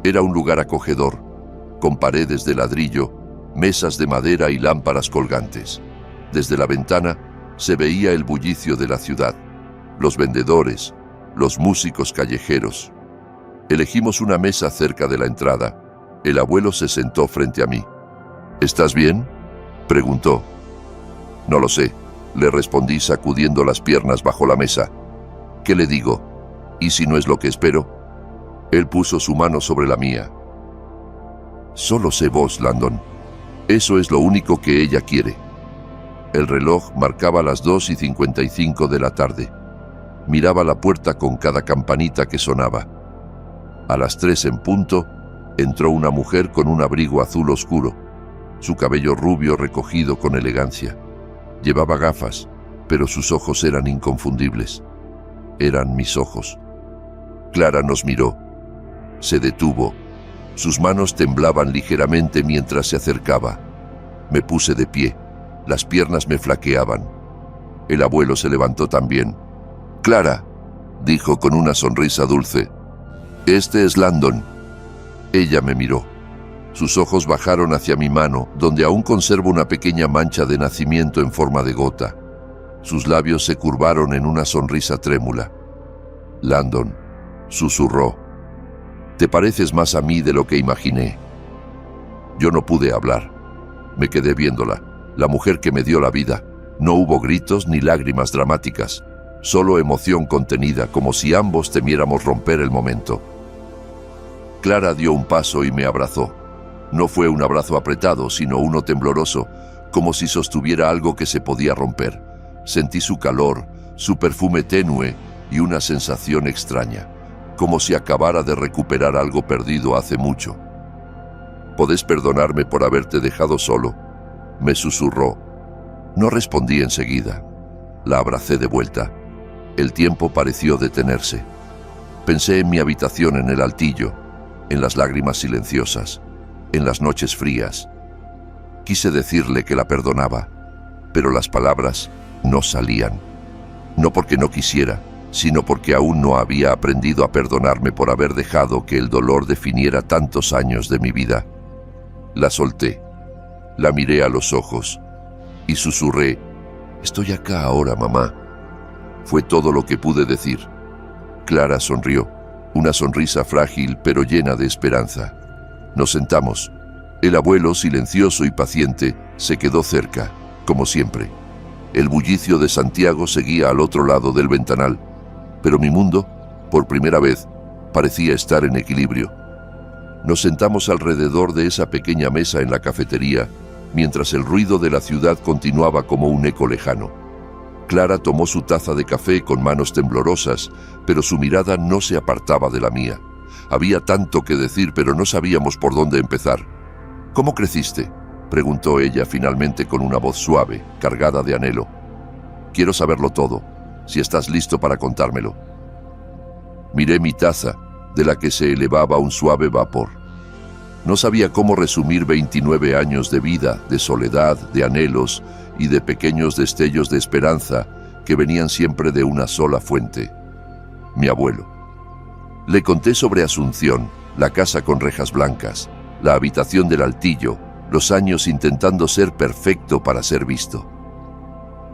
Era un lugar acogedor, con paredes de ladrillo, mesas de madera y lámparas colgantes. Desde la ventana se veía el bullicio de la ciudad, los vendedores, los músicos callejeros. Elegimos una mesa cerca de la entrada. El abuelo se sentó frente a mí. ¿Estás bien?, preguntó. No lo sé, le respondí sacudiendo las piernas bajo la mesa. ¿Qué le digo? ¿Y si no es lo que espero? Él puso su mano sobre la mía. Solo sé vos, Landon. Eso es lo único que ella quiere. El reloj marcaba las 2:55 de la tarde. Miraba la puerta con cada campanita que sonaba. A las 3 en punto, entró una mujer con un abrigo azul oscuro, su cabello rubio recogido con elegancia. Llevaba gafas, pero sus ojos eran inconfundibles. Eran mis ojos. Clara nos miró. Se detuvo. Sus manos temblaban ligeramente mientras se acercaba. Me puse de pie. Las piernas me flaqueaban. El abuelo se levantó también. «Clara», dijo con una sonrisa dulce, «este es Landon». Ella me miró. Sus ojos bajaron hacia mi mano, donde aún conservo una pequeña mancha de nacimiento en forma de gota. Sus labios se curvaron en una sonrisa trémula. «Landon», susurró, «te pareces más a mí de lo que imaginé». Yo no pude hablar. Me quedé viéndola, la mujer que me dio la vida. No hubo gritos ni lágrimas dramáticas, solo emoción contenida, como si ambos temiéramos romper el momento. Clara dio un paso y me abrazó. No fue un abrazo apretado, sino uno tembloroso, como si sostuviera algo que se podía romper. Sentí su calor, su perfume tenue y una sensación extraña, como si acabara de recuperar algo perdido hace mucho. «¿Podés perdonarme por haberte dejado solo?», me susurró. No respondí enseguida. La abracé de vuelta. El tiempo pareció detenerse. Pensé en mi habitación en el altillo, en las lágrimas silenciosas, en las noches frías. Quise decirle que la perdonaba, pero las palabras no salían. No porque no quisiera, sino porque aún no había aprendido a perdonarme por haber dejado que el dolor definiera tantos años de mi vida. La solté, la miré a los ojos y susurré, «Estoy acá ahora, mamá». Fue todo lo que pude decir. Clara sonrió, una sonrisa frágil pero llena de esperanza. Nos sentamos. El abuelo, silencioso y paciente, se quedó cerca, como siempre. El bullicio de Santiago seguía al otro lado del ventanal, pero mi mundo, por primera vez, parecía estar en equilibrio. Nos sentamos alrededor de esa pequeña mesa en la cafetería, mientras el ruido de la ciudad continuaba como un eco lejano. Clara tomó su taza de café con manos temblorosas, pero su mirada no se apartaba de la mía. Había tanto que decir, pero no sabíamos por dónde empezar. «¿Cómo creciste?», preguntó ella finalmente con una voz suave, cargada de anhelo. «Quiero saberlo todo, si estás listo para contármelo». Miré mi taza, de la que se elevaba un suave vapor. No sabía cómo resumir 29 años de vida, de soledad, de anhelos y de pequeños destellos de esperanza que venían siempre de una sola fuente: mi abuelo. Le conté sobre Asunción, la casa con rejas blancas, la habitación del altillo, los años intentando ser perfecto para ser visto.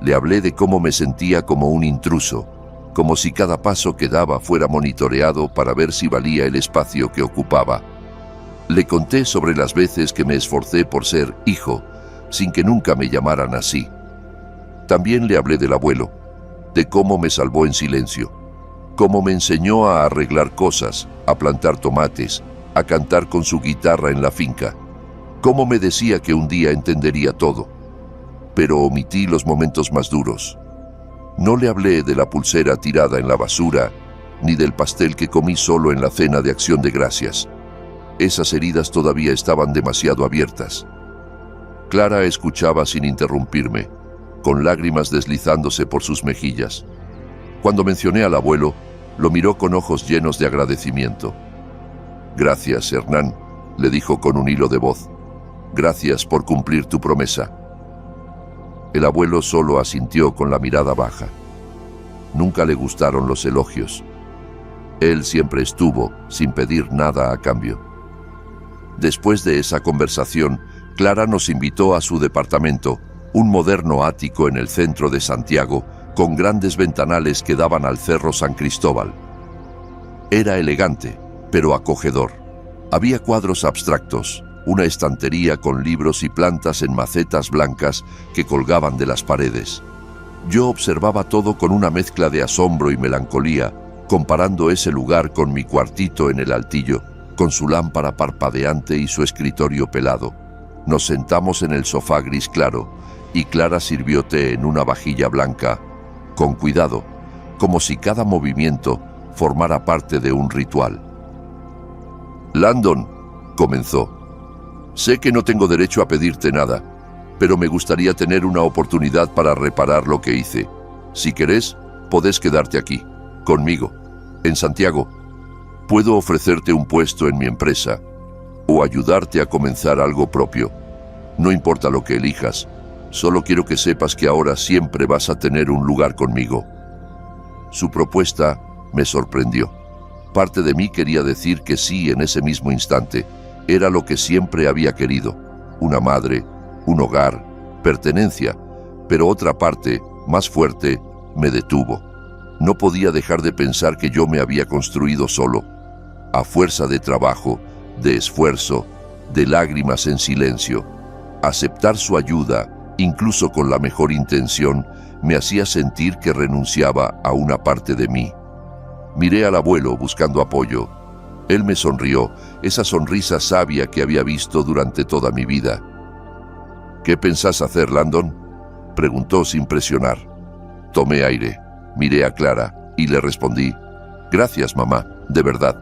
Le hablé de cómo me sentía como un intruso, como si cada paso que daba fuera monitoreado para ver si valía el espacio que ocupaba. Le conté sobre las veces que me esforcé por ser hijo, sin que nunca me llamaran así. También le hablé del abuelo, de cómo me salvó en silencio, cómo me enseñó a arreglar cosas, a plantar tomates, a cantar con su guitarra en la finca, cómo me decía que un día entendería todo. Pero omití los momentos más duros. No le hablé de la pulsera tirada en la basura, ni del pastel que comí solo en la cena de Acción de Gracias. Esas heridas todavía estaban demasiado abiertas. Clara escuchaba sin interrumpirme, con lágrimas deslizándose por sus mejillas. Cuando mencioné al abuelo, lo miró con ojos llenos de agradecimiento. «Gracias, Hernán», le dijo con un hilo de voz. «Gracias por cumplir tu promesa». El abuelo solo asintió con la mirada baja. Nunca le gustaron los elogios. Él siempre estuvo sin pedir nada a cambio. Después de esa conversación, Clara nos invitó a su departamento, un moderno ático en el centro de Santiago, con grandes ventanales que daban al Cerro San Cristóbal. Era elegante, pero acogedor. Había cuadros abstractos, una estantería con libros y plantas en macetas blancas que colgaban de las paredes. Yo observaba todo con una mezcla de asombro y melancolía, comparando ese lugar con mi cuartito en el altillo, con su lámpara parpadeante y su escritorio pelado. Nos sentamos en el sofá gris claro, y Clara sirvió té en una vajilla blanca, con cuidado, como si cada movimiento formara parte de un ritual. «Landon», comenzó, «sé que no tengo derecho a pedirte nada, pero me gustaría tener una oportunidad para reparar lo que hice. Si querés, podés quedarte aquí, conmigo, en Santiago. Puedo ofrecerte un puesto en mi empresa o ayudarte a comenzar algo propio. No importa lo que elijas, solo quiero que sepas que ahora siempre vas a tener un lugar conmigo». Su propuesta me sorprendió. Parte de mí quería decir que sí en ese mismo instante. Era lo que siempre había querido: una madre, un hogar, pertenencia, pero otra parte, más fuerte, me detuvo. No podía dejar de pensar que yo me había construido solo, a fuerza de trabajo, de esfuerzo, de lágrimas en silencio. Aceptar su ayuda, incluso con la mejor intención, me hacía sentir que renunciaba a una parte de mí. Miré al abuelo buscando apoyo. Él me sonrió, esa sonrisa sabia que había visto durante toda mi vida. «¿Qué pensás hacer, Landon?», preguntó sin presionar. Tomé aire, miré a Clara y le respondí: «Gracias, mamá, de verdad.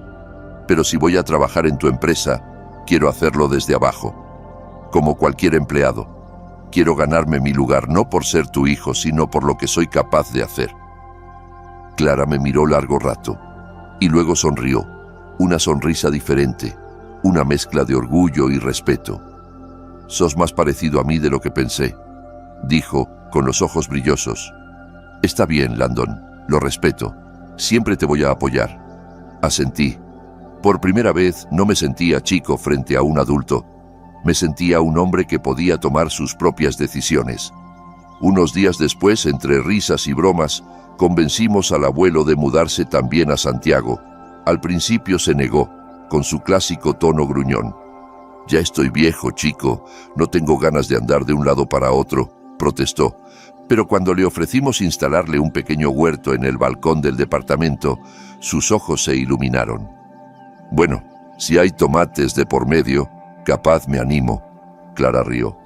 Pero si voy a trabajar en tu empresa, quiero hacerlo desde abajo, como cualquier empleado. Quiero ganarme mi lugar, no por ser tu hijo, sino por lo que soy capaz de hacer». Clara me miró largo rato y luego sonrió, una sonrisa diferente, una mezcla de orgullo y respeto. «Sos más parecido a mí de lo que pensé», dijo, con los ojos brillosos. «Está bien, Landon, lo respeto. Siempre te voy a apoyar». Asentí. Por primera vez no me sentía chico frente a un adulto. Me sentía un hombre que podía tomar sus propias decisiones. Unos días después, entre risas y bromas, convencimos al abuelo de mudarse también a Santiago. Al principio se negó, con su clásico tono gruñón. «Ya estoy viejo, chico, no tengo ganas de andar de un lado para otro», protestó. Pero cuando le ofrecimos instalarle un pequeño huerto en el balcón del departamento, sus ojos se iluminaron. «Bueno, si hay tomates de por medio, capaz me animo», Clara rió.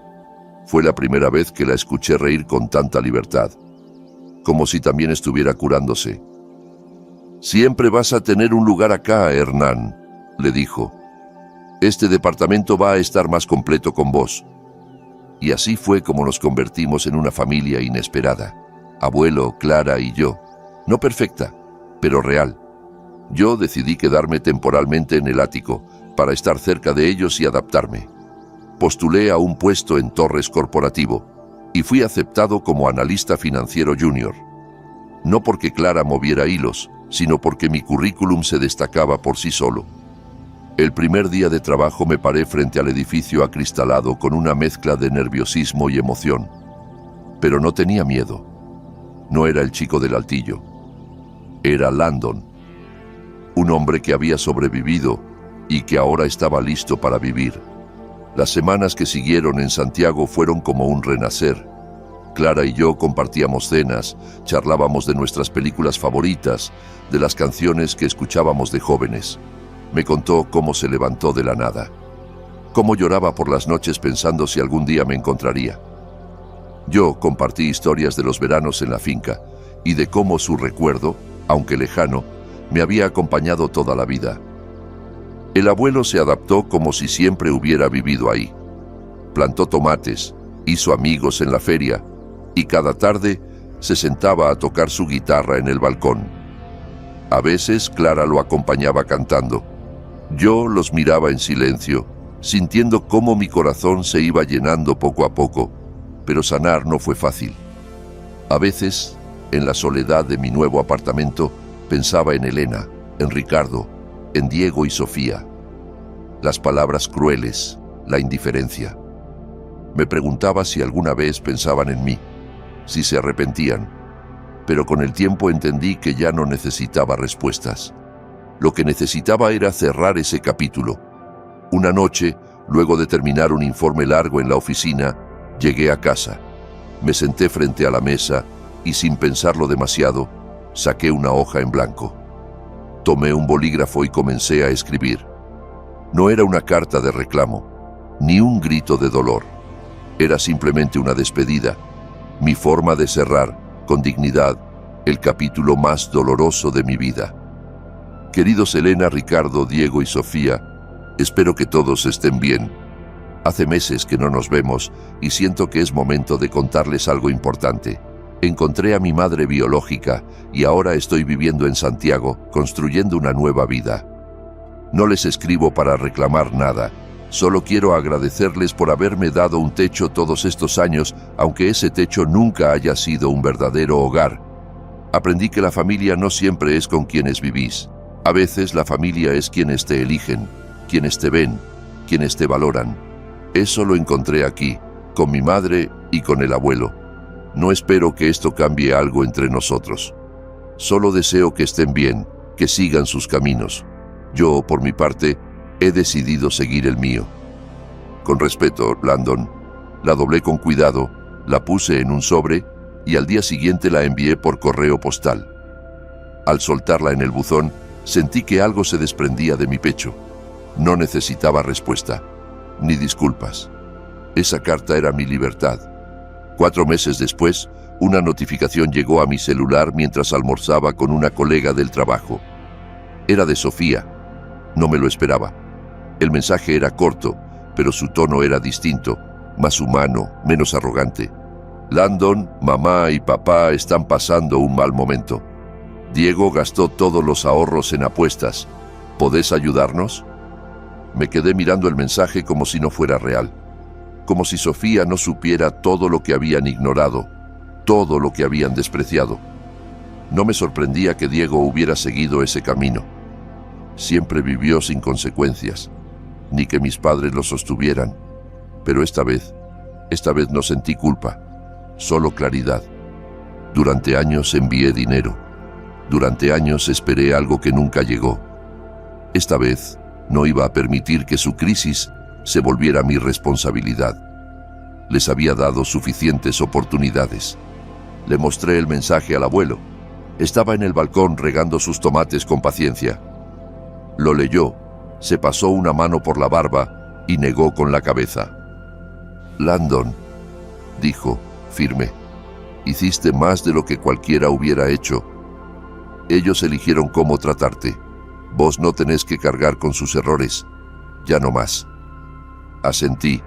Fue la primera vez que la escuché reír con tanta libertad, como si también estuviera curándose. «Siempre vas a tener un lugar acá, Hernán», le dijo. «Este departamento va a estar más completo con vos». Y así fue como nos convertimos en una familia inesperada. Abuelo, Clara y yo. No perfecta, pero real. Yo decidí quedarme temporalmente en el ático, para estar cerca de ellos y adaptarme. Postulé a un puesto en Torres Corporativo y fui aceptado como analista financiero junior. No porque Clara moviera hilos, sino porque mi currículum se destacaba por sí solo. El primer día de trabajo me paré frente al edificio acristalado con una mezcla de nerviosismo y emoción. Pero no tenía miedo. No era el chico del altillo. Era Landon, un hombre que había sobrevivido y que ahora estaba listo para vivir. Las semanas que siguieron en Santiago fueron como un renacer. Clara y yo compartíamos cenas, charlábamos de nuestras películas favoritas, de las canciones que escuchábamos de jóvenes. Me contó cómo se levantó de la nada, cómo lloraba por las noches pensando si algún día me encontraría. Yo compartí historias de los veranos en la finca y de cómo su recuerdo, aunque lejano, me había acompañado toda la vida. El abuelo se adaptó como si siempre hubiera vivido ahí. Plantó tomates, hizo amigos en la feria y cada tarde se sentaba a tocar su guitarra en el balcón. A veces Clara lo acompañaba cantando. Yo los miraba en silencio, sintiendo cómo mi corazón se iba llenando poco a poco, pero sanar no fue fácil. A veces, en la soledad de mi nuevo apartamento, pensaba en Elena, en Ricardo, en Diego y Sofía. las palabras crueles, la indiferencia. Me preguntaba si alguna vez pensaban en mí, si se arrepentían, pero con el tiempo entendí que ya no necesitaba respuestas. Lo que necesitaba era cerrar ese capítulo. Una noche, luego de terminar un informe largo en la oficina, llegué a casa. Me senté frente a la mesa y, sin pensarlo demasiado, saqué una hoja en blanco. Tomé un bolígrafo y comencé a escribir. No era una carta de reclamo, ni un grito de dolor. Era simplemente una despedida, mi forma de cerrar, con dignidad, el capítulo más doloroso de mi vida. Queridos Elena, Ricardo, Diego y Sofía, espero que todos estén bien. Hace meses que no nos vemos y siento que es momento de contarles algo importante. Encontré a mi madre biológica y ahora estoy viviendo en Santiago, construyendo una nueva vida. No les escribo para reclamar nada, solo quiero agradecerles por haberme dado un techo todos estos años, aunque ese techo nunca haya sido un verdadero hogar. Aprendí que la familia no siempre es con quienes vivís. A veces la familia es quienes te eligen, quienes te ven, quienes te valoran. Eso lo encontré aquí, con mi madre y con el abuelo. No espero que esto cambie algo entre nosotros. Solo deseo que estén bien, que sigan sus caminos. Yo, por mi parte, he decidido seguir el mío. Con respeto, Landon. La doblé con cuidado, la puse en un sobre y al día siguiente la envié por correo postal. Al soltarla en el buzón, sentí que algo se desprendía de mi pecho. No necesitaba respuesta, ni disculpas. Esa carta era mi libertad. 4 meses después, una notificación llegó a mi celular mientras almorzaba con una colega del trabajo. Era de Sofía. No me lo esperaba. El mensaje era corto, pero su tono era distinto, más humano, menos arrogante. Landon, mamá y papá están pasando un mal momento. Diego gastó todos los ahorros en apuestas. ¿Podés ayudarnos? Me quedé mirando el mensaje como si no fuera real. Como si Sofía no supiera todo lo que habían ignorado, todo lo que habían despreciado. No me sorprendía que Diego hubiera seguido ese camino. Siempre vivió sin consecuencias, ni que mis padres lo sostuvieran. Pero esta vez no sentí culpa, solo claridad. Durante años envié dinero. Durante años esperé algo que nunca llegó. Esta vez no iba a permitir que su crisis se volviera mi responsabilidad. Les había dado suficientes oportunidades. Le mostré el mensaje al abuelo. Estaba en el balcón regando sus tomates con paciencia. Lo leyó, se pasó una mano por la barba y negó con la cabeza. Landon, dijo, firme, hiciste más de lo que cualquiera hubiera hecho. Ellos eligieron cómo tratarte. Vos no tenés que cargar con sus errores. Ya no más. Asentí,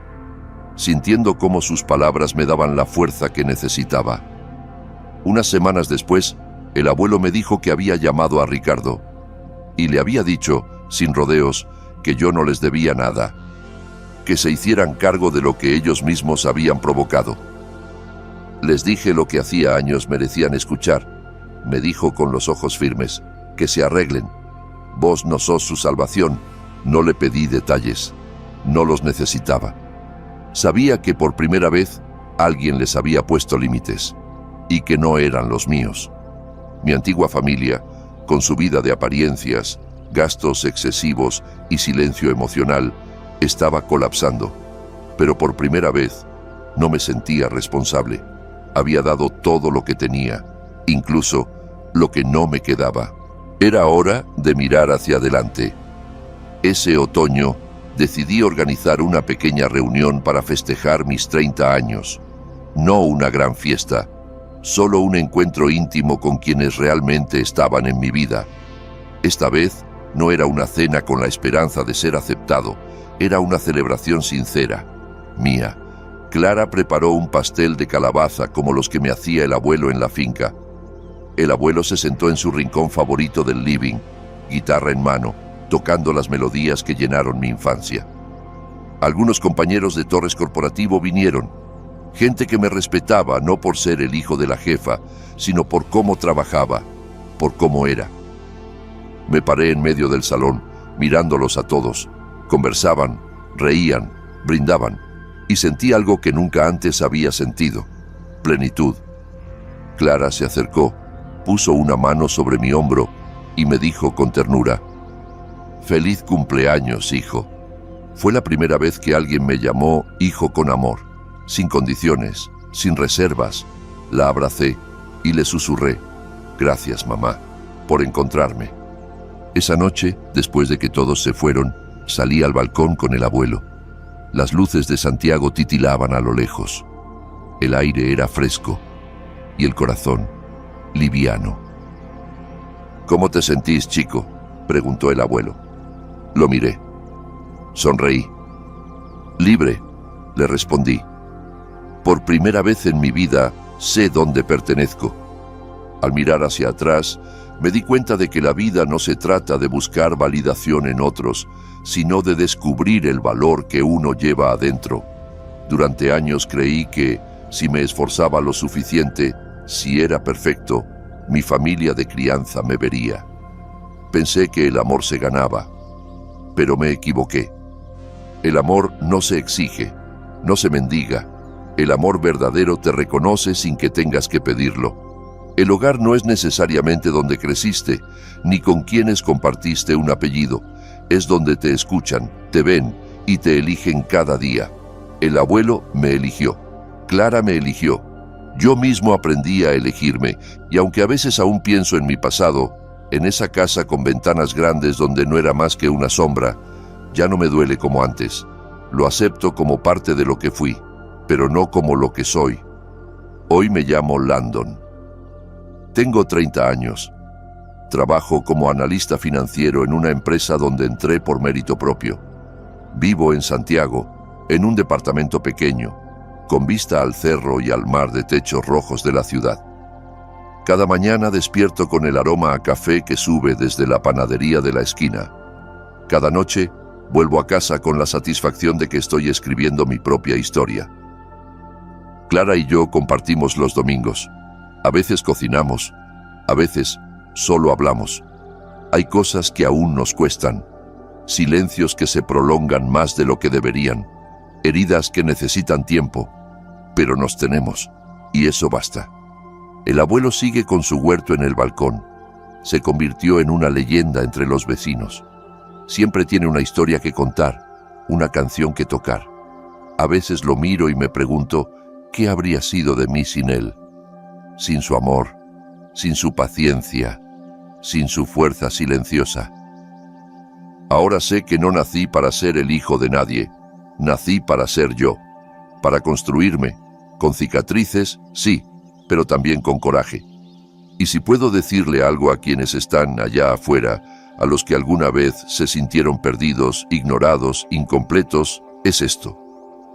sintiendo cómo sus palabras me daban la fuerza que necesitaba. Unas semanas después, el abuelo me dijo que había llamado a Ricardo y le había dicho, sin rodeos, que yo no les debía nada, que se hicieran cargo de lo que ellos mismos habían provocado. Les dije lo que hacía años merecían escuchar. Me dijo con los ojos firmes, que se arreglen. Vos no sos su salvación. No le pedí detalles. No los necesitaba. Sabía que por primera vez alguien les había puesto límites y que no eran los míos. Mi antigua familia, con su vida de apariencias, gastos excesivos y silencio emocional, estaba colapsando. Pero por primera vez no me sentía responsable. Había dado todo lo que tenía, incluso lo que no me quedaba. Era hora de mirar hacia adelante. Ese otoño decidí organizar una pequeña reunión para festejar mis 30 años. No una gran fiesta, solo un encuentro íntimo con quienes realmente estaban en mi vida. Esta vez no era una cena con la esperanza de ser aceptado, era una celebración sincera, mía. Clara preparó un pastel de calabaza como los que me hacía el abuelo en la finca. El abuelo se sentó en su rincón favorito del living, guitarra en mano, tocando las melodías que llenaron mi infancia. Algunos compañeros de Torres Corporativo vinieron, gente que me respetaba no por ser el hijo de la jefa, sino por cómo trabajaba, por cómo era. Me paré en medio del salón, mirándolos a todos, Conversaban, reían, brindaban, y sentí algo que nunca antes había sentido: plenitud. Clara se acercó, puso una mano sobre mi hombro y me dijo con ternura: «Feliz cumpleaños, hijo». Fue la primera vez que alguien me llamó hijo con amor, sin condiciones, sin reservas. La abracé y le susurré: «Gracias, mamá, por encontrarme». Esa noche, después de que todos se fueron, salí al balcón con el abuelo. Las luces de Santiago titilaban a lo lejos. El aire era fresco y el corazón liviano. «¿Cómo te sentís, chico?», preguntó el abuelo. Lo miré. Sonreí. «Libre», le respondí. «Por primera vez en mi vida sé dónde pertenezco». Al mirar hacia atrás, me di cuenta de que la vida no se trata de buscar validación en otros, sino de descubrir el valor que uno lleva adentro. Durante años creí que, si me esforzaba lo suficiente, si era perfecto, mi familia de crianza me vería. Pensé que el amor se ganaba, pero me equivoqué. El amor no se exige, no se mendiga. El amor verdadero te reconoce sin que tengas que pedirlo. El hogar no es necesariamente donde creciste, ni con quienes compartiste un apellido. Es donde te escuchan, te ven y te eligen cada día. El abuelo me eligió. Clara me eligió. Yo mismo aprendí a elegirme, y aunque a veces aún pienso en mi pasado, en esa casa con ventanas grandes donde no era más que una sombra, ya no me duele como antes. Lo acepto como parte de lo que fui, pero no como lo que soy. Hoy me llamo Landon. Tengo 30 años. Trabajo como analista financiero en una empresa donde entré por mérito propio. Vivo en Santiago, en un departamento pequeño, con vista al cerro y al mar de techos rojos de la ciudad. Cada mañana despierto con el aroma a café que sube desde la panadería de la esquina. Cada noche vuelvo a casa con la satisfacción de que estoy escribiendo mi propia historia. Clara y yo compartimos los domingos. A veces cocinamos, a veces solo hablamos. Hay cosas que aún nos cuestan, silencios que se prolongan más de lo que deberían, heridas que necesitan tiempo, pero nos tenemos, y eso basta. El abuelo sigue con su huerto en el balcón. Se convirtió en una leyenda entre los vecinos. Siempre tiene una historia que contar, una canción que tocar. A veces lo miro y me pregunto, ¿qué habría sido de mí sin él? Sin su amor, sin su paciencia, sin su fuerza silenciosa. Ahora sé que no nací para ser el hijo de nadie, nací para ser yo, para construirme, con cicatrices, sí, pero también con coraje. Y si puedo decirle algo a quienes están allá afuera, a los que alguna vez se sintieron perdidos, ignorados, incompletos, es esto: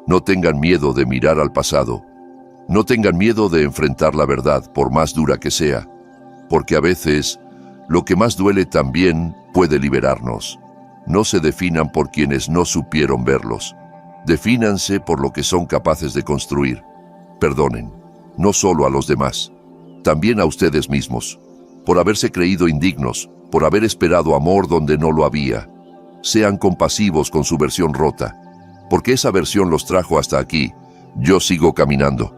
no tengan miedo de mirar al pasado. No tengan miedo de enfrentar la verdad, por más dura que sea, porque a veces lo que más duele también puede liberarnos. No se definan por quienes no supieron verlos. Defínanse por lo que son capaces de construir. Perdonen, no solo a los demás, también a ustedes mismos, por haberse creído indignos, por haber esperado amor donde no lo había. Sean compasivos con su versión rota, porque esa versión los trajo hasta aquí. Yo sigo caminando.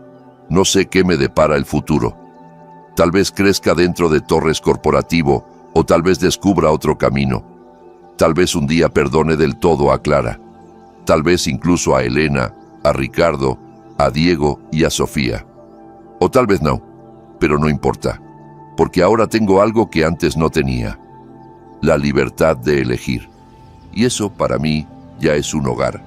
No sé qué me depara el futuro. Tal vez crezca dentro de Torres Corporativo, o tal vez descubra otro camino. Tal vez un día perdone del todo a Clara. Tal vez incluso a Elena, a Ricardo, a Diego y a Sofía. O tal vez no, pero no importa, porque ahora tengo algo que antes no tenía: la libertad de elegir. Y eso para mí ya es un hogar.